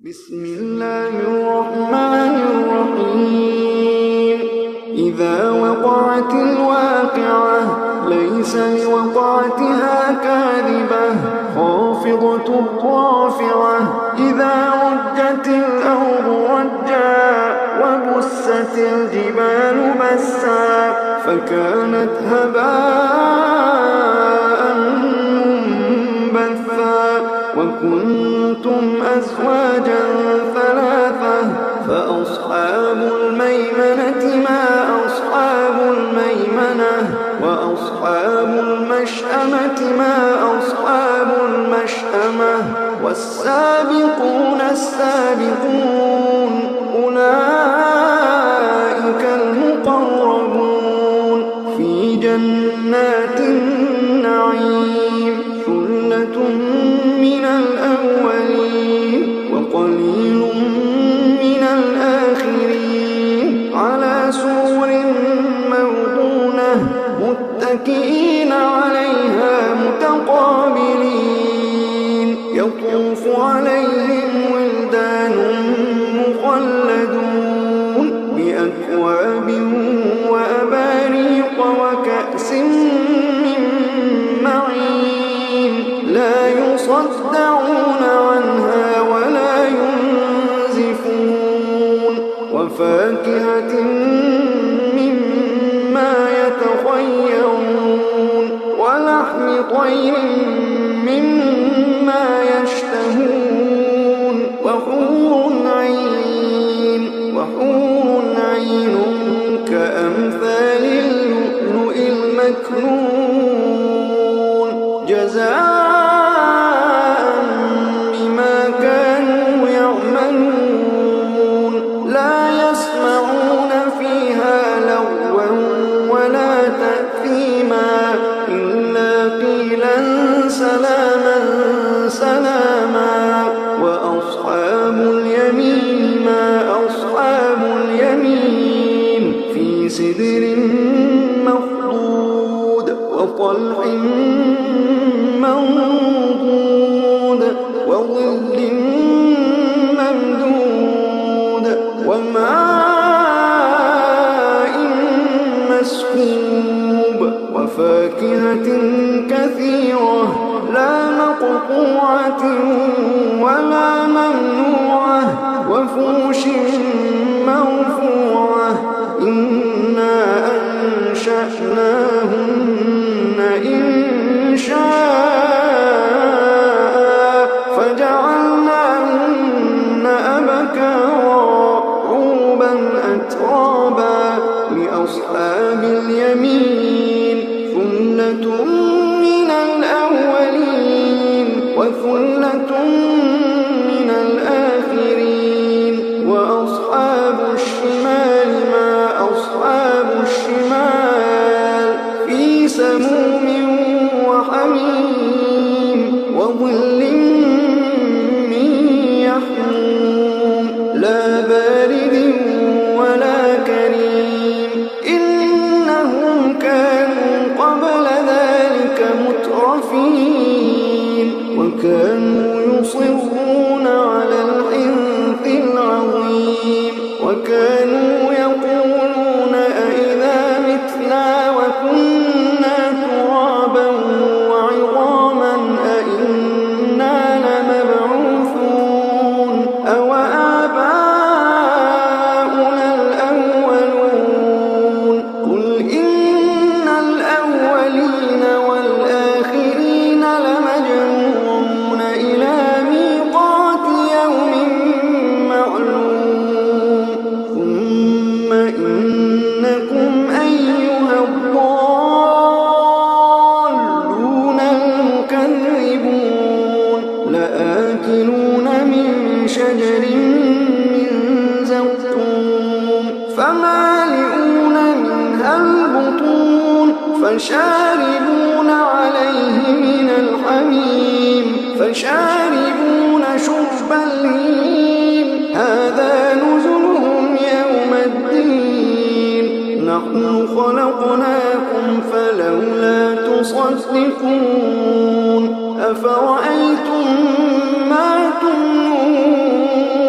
بسم الله الرحمن الرحيم. إذا وقعت الواقعة ليس لوقعتها كاذبة خافضة رافعة. إذا رجت الأرض رجا وبست الجبال بسا فكانت هباء منبثا وكنتم أزواجا ثلاثة فأصحاب الميمنة ما أصحاب الميمنة وأصحاب المشأمة ما أصحاب المشأمة والسابقون السابقون أولئك المقربون في جنات النعيم. ثلة من الأولين وقليل من الآخرين على سرر موضونة متكئين عليها متقابلين. يطوف عليهم ولدان مخلدون بأكواب وأباريق وكأس من معين لا يصدعون عنها ولا ينزفون وفاكهة مما يتخيرون ولحم طير مما يشتهون وحور عين كأمثال اللؤلؤ المكنون جزاء بما كانوا يعملون. لا يسمعون فيها لغوا ولا تأثيما إلا قيلا سلاما سلاما. وأصحاب اليمين ما أصحاب اليمين في سدر مخضود وطلح منضود وظل ممدود وماء مسكوب وفاكهة كثيرة لا مقطوعة ولا ممنوعة وفرش مرفوعة. إنا أنشأناهن إنشاء فجعلناهن أبكارا عربا أترابا لأصحاب اليمين. ثلة من الأولين وثلة من الآخرين. وأصحاب الشمال ما أصحاب الشمال في سموم وحميم وظل من يحموم لا بارد ولا كريم. إنهم كانوا قبل ذلك مترفين وكانوا يصرون على الحنث العظيم وكانوا يقولون أئذا متنا وكنا ترابا وعظاما أئنا لمبعوثون أو آباؤنا الأولون. قل إن الأولين والآخرين لمجموعون إلى ميقات يوم معلوم. ثم إنكم أيها الضالون المكذبون لآكلون من شجر من زقوم فمالئون منها البطون فشاربون عليه من الحميم فشاربون شرب الهيم. هذا نزلهم يوم الدين. نحن خلقناكم فلولا تصدقون. أفرأيتم ما تمنون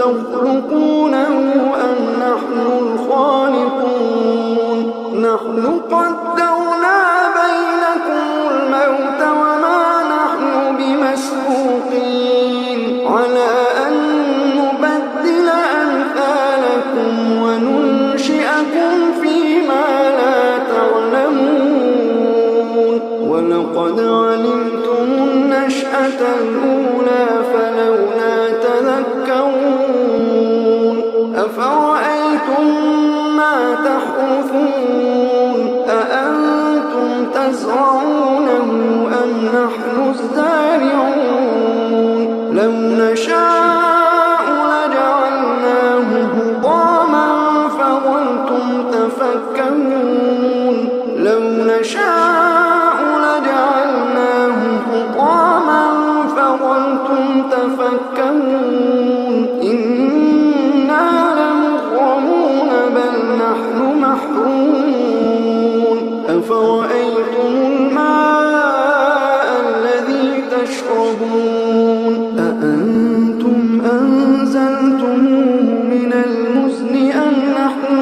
تخلقونه أم نحن الخالقون نحن قدرنا بينكم الموت وما نحن بمسبوقين على أن نبدل أمثالكم وننشئكم فيما لا تعلمون ولقد علمتم النشأة الأولى فلولا تذكرون أفرأيتم ما تحرثون أأنتم تزرعونه أم نحن الزارعون لو نشاء لجعلناه حطاما فظلتم تفكرون لو نشاء لجعلناه حطاما فظلتم تفكرون إنا لمغرمون بل نحن محرومون أفرأيتم الماء الذي تشربون أأنتم أنزلتموه من المزن أم نحن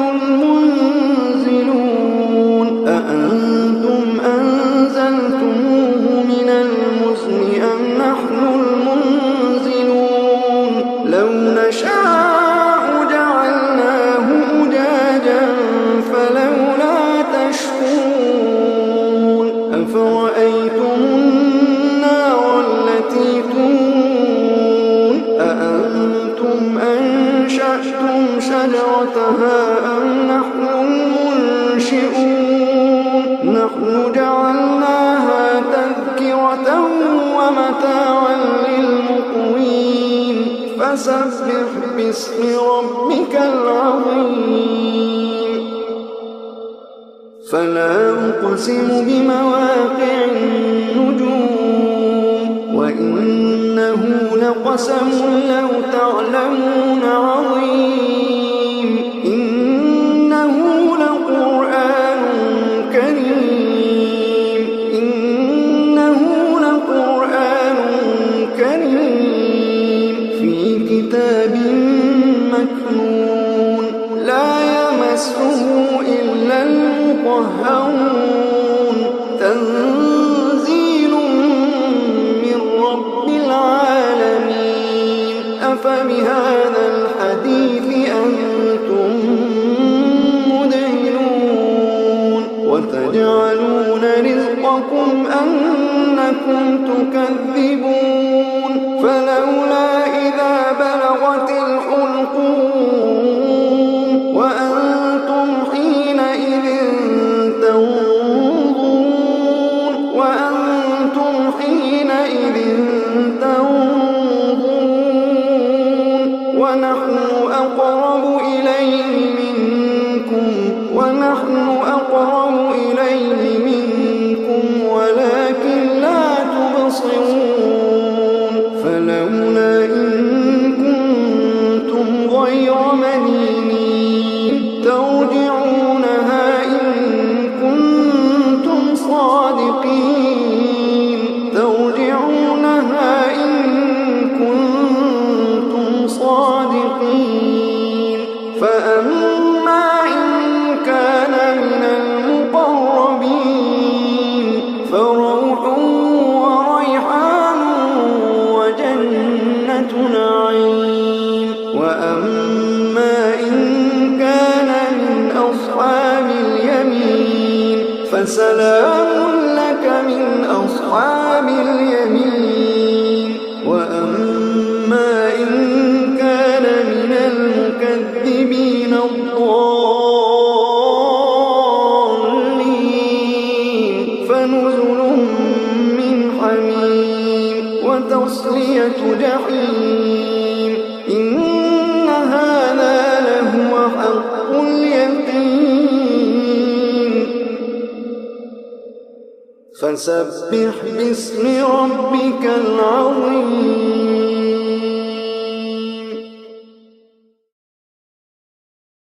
المنزلون أأنتم أنزلتموه من المزن أم نحن المنزلون لو نشاء جعلناه أجاجا فلولا تشكرون أفرأيتم النار التي تورون أأنتم أنشأتم شجرتها أم نحن المنشئون نحن جعلناها تذكرة ومتاعا للمقوين فسبح باسم ربك العظيم فلا أقسم بمواقع النجوم وإنه لقسم لو تعلمون عظيم إنه لقرآن كريم إنه لقرآن كريم في كتاب مكنون لا يمسه إلا المطهرون تنزيل من رب العالمين أفبهذا الحديث أنتم مدهنون وتجعلون رزقكم أنكم تكذبون فلولا إذا بلغت الحلقوم وأنتم حينئذ تنظرون ونحن أقرب إليه منكم ولكن لا تبصرون فلولا إن كنتم غير مدينين ترجعونها إن كنتم صادقين فأما إن كان من المقربين فروح وريحان وجنة نعيم وأما إن كان من أصحاب اليمين فسلام لك من أصحاب اليمين وأما إن كان من المكذبين الضالين فنزل من حميم وتصلية جحيم إن هذا لهو حق اليقين فسبح باسم ربك العظيم